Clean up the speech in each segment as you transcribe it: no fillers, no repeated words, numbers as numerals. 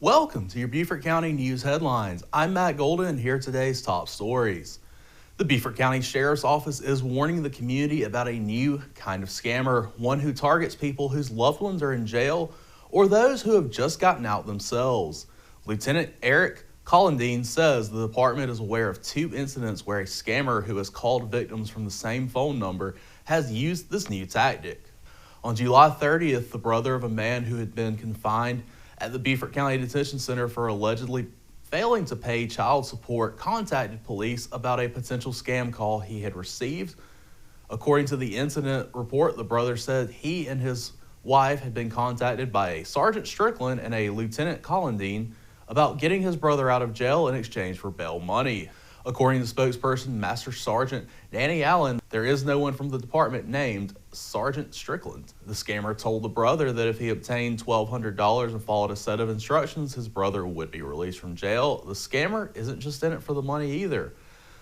Welcome to your Beaufort County News Headlines. I'm Matt Goldin, and here are today's top stories. The Beaufort County Sheriff's Office is warning the community about a new kind of scammer, one who targets people whose loved ones are in jail or those who have just gotten out themselves. Lieutenant Eric Calendine says the department is aware of 2 incidents where a scammer who has called victims from the same phone number has used this new tactic. On July 30th, the brother of a man who had been confined at the Beaufort County Detention Center for allegedly failing to pay child support contacted police about a potential scam call he had received. According to the incident report, the brother said he and his wife had been contacted by a Sergeant Strickland and a Lieutenant Calendine about getting his brother out of jail in exchange for bail money. According to spokesperson Master Sgt. Danny Allen, there is no one from the department named Sergeant Strickland. The scammer told the brother that if he obtained $1,200 and followed a set of instructions, his brother would be released from jail. The scammer isn't just in it for the money either.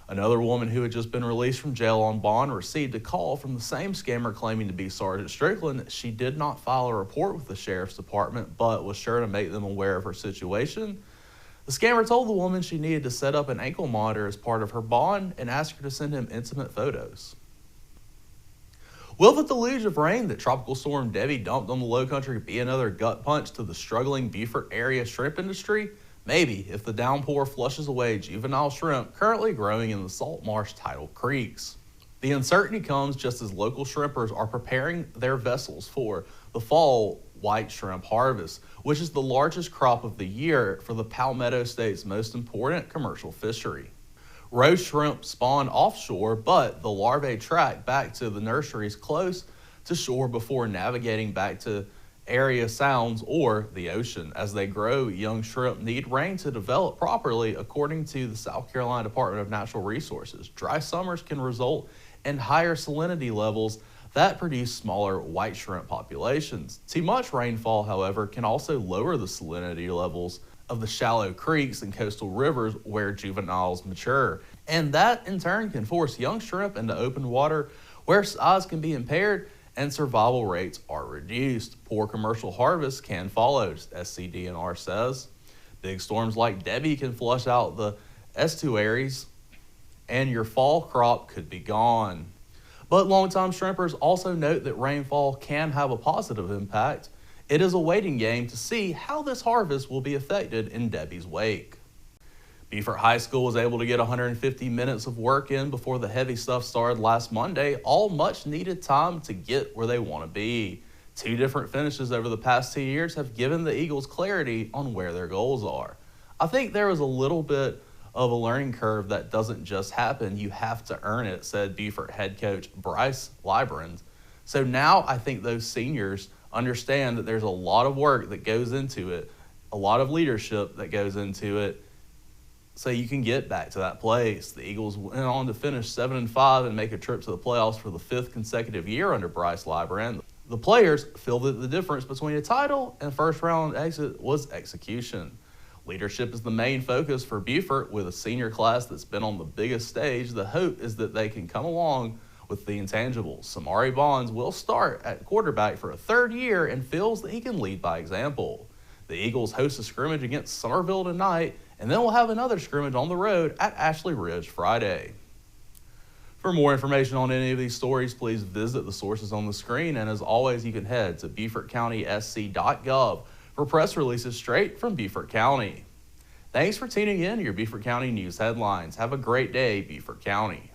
Another woman who had just been released from jail on bond received a call from the same scammer claiming to be Sergeant Strickland. She did not file a report with the sheriff's department, but was sure to make them aware of her situation. The scammer told the woman she needed to set up an ankle monitor as part of her bond and asked her to send him intimate photos. Will the deluge of rain that Tropical Storm Debbie dumped on the Lowcountry be another gut punch to the struggling Beaufort area shrimp industry? Maybe, if the downpour flushes away juvenile shrimp currently growing in the salt marsh tidal creeks. The uncertainty comes just as local shrimpers are preparing their vessels for the fall white shrimp harvest, which is the largest crop of the year for the Palmetto State's most important commercial fishery. Roe shrimp spawn offshore, but the larvae track back to the nurseries close to shore before navigating back to area sounds or the ocean. As they grow, young shrimp need rain to develop properly, according to the South Carolina Department of Natural Resources. Dry summers can result in higher salinity levels that produce smaller white shrimp populations. Too much rainfall, however, can also lower the salinity levels of the shallow creeks and coastal rivers where juveniles mature. And that in turn can force young shrimp into open water where size can be impaired and survival rates are reduced. Poor commercial harvests can follow, SCDNR says. Big storms like Debbie can flush out the estuaries and your fall crop could be gone. But longtime shrimpers also note that rainfall can have a positive impact. It is a waiting game to see how this harvest will be affected in Debbie's wake. Beaufort High School was able to get 150 minutes of work in before the heavy stuff started last Monday, all much needed time to get where they want to be. 2 different finishes over the past 2 years have given the Eagles clarity on where their goals are. I think there was a little bit of a learning curve that doesn't just happen, you have to earn it, said Beaufort head coach Bryce Librand. So now I think those seniors understand that there's a lot of work that goes into it, a lot of leadership that goes into it, so you can get back to that place. The Eagles went on to finish 7-5 and make a trip to the playoffs for the 5th consecutive year under Bryce Librand. The players feel that the difference between a title and first round exit was execution. Leadership is the main focus for Beaufort. With a senior class that's been on the biggest stage, the hope is that they can come along with the intangibles. Samari Bonds will start at quarterback for a 3rd year and feels that he can lead by example. The Eagles host a scrimmage against Somerville tonight, and then we'll have another scrimmage on the road at Ashley Ridge Friday. For more information on any of these stories, please visit the sources on the screen, and as always, you can head to BeaufortCountySC.gov for press releases straight from Beaufort County. Thanks for tuning in to your Beaufort County News Headlines. Have a great day, Beaufort County.